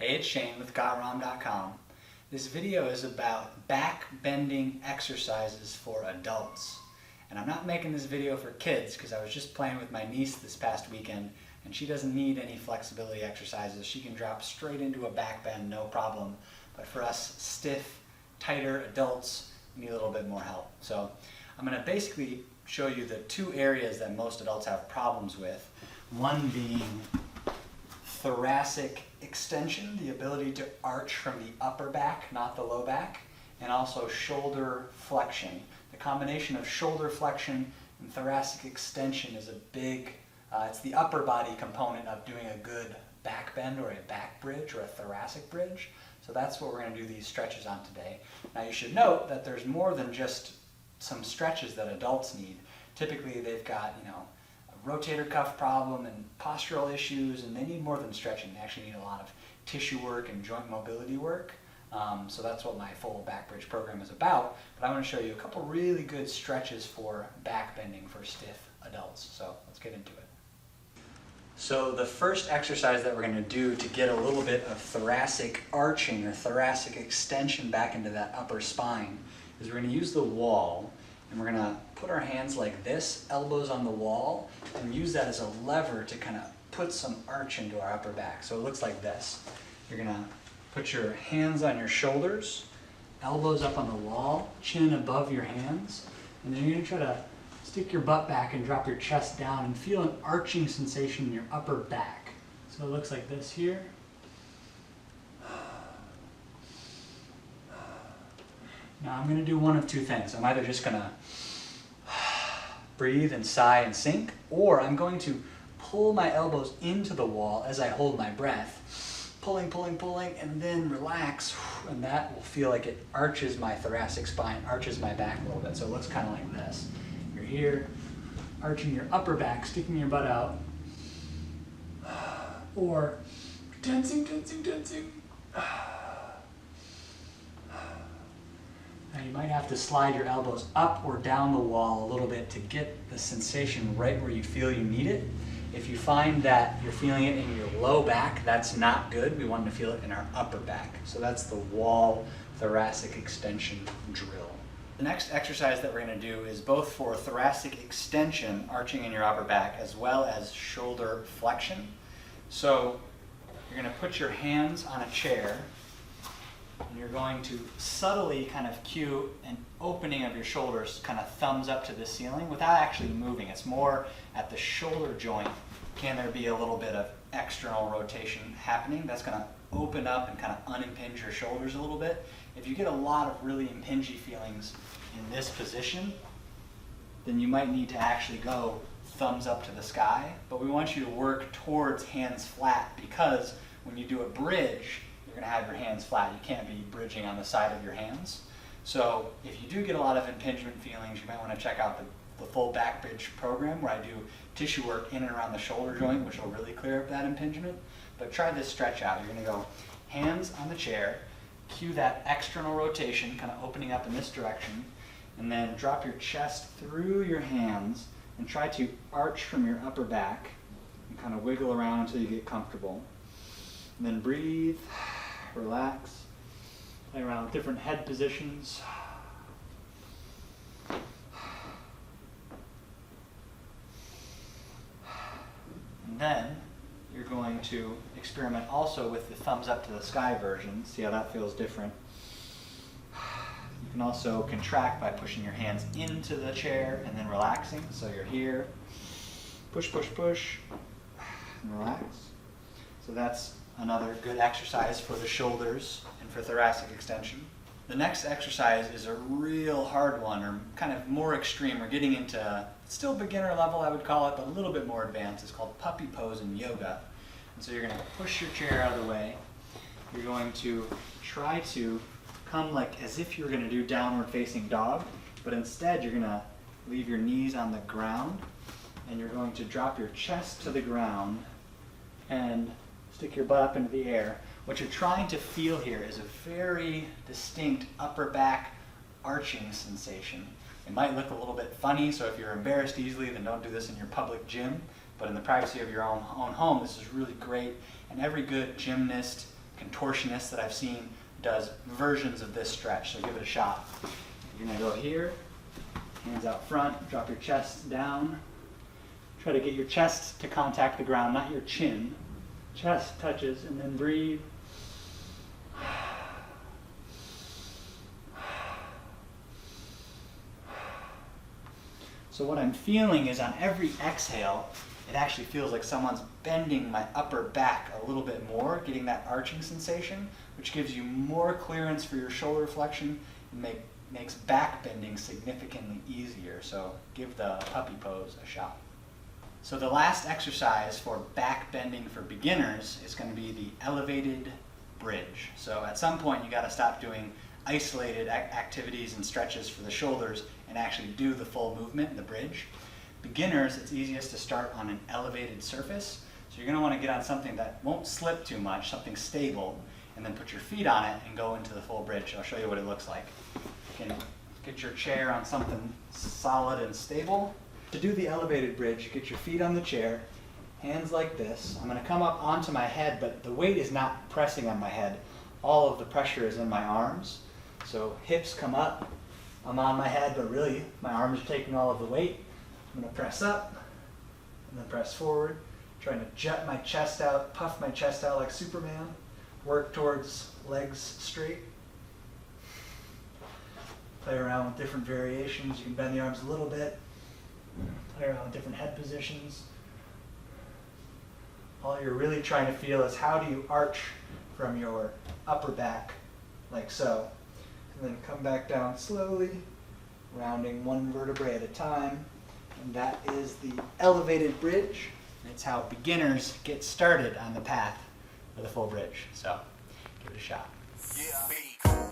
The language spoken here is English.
Hey, it's Shane with GotRom.com. This video is about back bending exercises for adults. And I'm not making this video for kids because I was just playing with my niece this past weekend and she doesn't need any flexibility exercises. She can drop straight into a back bend, no problem. But for us stiff, tighter adults, we need a little bit more help. So I'm going to basically show you the two areas that most adults have problems with. One being thoracic extension, the ability to arch from the upper back, not the low back, and also shoulder flexion. The combination of shoulder flexion and thoracic extension is a big, it's the upper body component of doing a good back bend or a back bridge or a thoracic bridge. So that's what we're going to do these stretches on today. Now you should note that there's more than just some stretches that adults need. Typically they've got, a rotator cuff problem and postural issues, and they need more than stretching. They actually need a lot of tissue work and joint mobility work. So that's what my full back bridge program is about. But I want to show you a couple really good stretches for back bending for stiff adults. So let's get into it. So the first exercise that we're going to do to get a little bit of thoracic arching or thoracic extension back into that upper spine is we're going to use the wall, and we're going to put our hands like this, elbows on the wall, and use that as a lever to kind of put some arch into our upper back. So it looks like this. You're going to put your hands on your shoulders, elbows up on the wall, chin above your hands, and then you're going to try to stick your butt back and drop your chest down and feel an arching sensation in your upper back. So it looks like this here. Now I'm going to do one of two things. I'm either just going to breathe and sigh and sink, or I'm going to pull my elbows into the wall as I hold my breath, pulling, and then relax, and that will feel like it arches my thoracic spine, arches my back a little bit. So it looks kind of like this. You're here, arching your upper back, sticking your butt out, or tensing. Now you might have to slide your elbows up or down the wall a little bit to get the sensation right where you feel you need it. If you find that you're feeling it in your low back, that's not good. We want to feel it in our upper back. So that's the wall thoracic extension drill. The next exercise that we're going to do is both for thoracic extension, arching in your upper back, as well as shoulder flexion. So you're going to put your hands on a chair, and you're going to subtly kind of cue an opening of your shoulders, kind of thumbs up to the ceiling without actually moving. It's more at the shoulder joint. Can there be a little bit of external rotation happening? That's going to open up and kind of unimpinge your shoulders a little bit. If you get a lot of really impingy feelings in this position, then you might need to actually go thumbs up to the sky. But we want you to work towards hands flat, because when you do a bridge, you're going to have your hands flat. You can't be bridging on the side of your hands. So if you do get a lot of impingement feelings, you might want to check out the full back bridge program, where I do tissue work in and around the shoulder joint, which will really clear up that impingement. But try this stretch out. You're going to go hands on the chair, cue that external rotation, kind of opening up in this direction, and then drop your chest through your hands and try to arch from your upper back and kind of wiggle around until you get comfortable. And then breathe, relax, play around with different head positions. And then you're going to experiment also with the thumbs up to the sky version. See how that feels different. You can also contract by pushing your hands into the chair and then relaxing. So you're here, push, and relax. So that's another good exercise for the shoulders and for thoracic extension. The next exercise is a real hard one, or kind of more extreme. We're getting into still beginner level, I would call it, but a little bit more advanced. It's called puppy pose in yoga. And so you're going to push your chair out of the way. You're going to try to come like as if you're going to do downward facing dog, but instead you're going to leave your knees on the ground, and you're going to drop your chest to the ground and stick your butt up into the air. What you're trying to feel here is a very distinct upper back arching sensation. It might look a little bit funny, so if you're embarrassed easily, then don't do this in your public gym. But in the privacy of your own home, this is really great. And every good gymnast contortionist that I've seen does versions of this stretch, so give it a shot. You're gonna go here, hands out front, drop your chest down. Try to get your chest to contact the ground, not your chin. Chest touches, and then breathe. So what I'm feeling is on every exhale, it actually feels like someone's bending my upper back a little bit more, getting that arching sensation, which gives you more clearance for your shoulder flexion and makes back bending significantly easier. So give the puppy pose a shot. So the last exercise for back bending for beginners is going to be the elevated bridge. So at some point you got to stop doing isolated activities and stretches for the shoulders and actually do the full movement, the bridge. Beginners, it's easiest to start on an elevated surface. So you're going to want to get on something that won't slip too much, something stable, and then put your feet on it and go into the full bridge. I'll show you what it looks like. You can get your chair on something solid and stable. To do the elevated bridge, get your feet on the chair, hands like this. I'm going to come up onto my head, but the weight is not pressing on my head. All of the pressure is in my arms. So hips come up, I'm on my head, but really my arms are taking all of the weight. I'm going to press up and then press forward, trying to jet my chest out, puff my chest out like Superman, work towards legs straight. Play around with different variations. You can bend the arms a little bit, play around with different head positions. All you're really trying to feel is how do you arch from your upper back, like so. And then come back down slowly, rounding one vertebrae at a time. And that is the elevated bridge. It's how beginners get started on the path for the full bridge. So give it a shot. Yeah.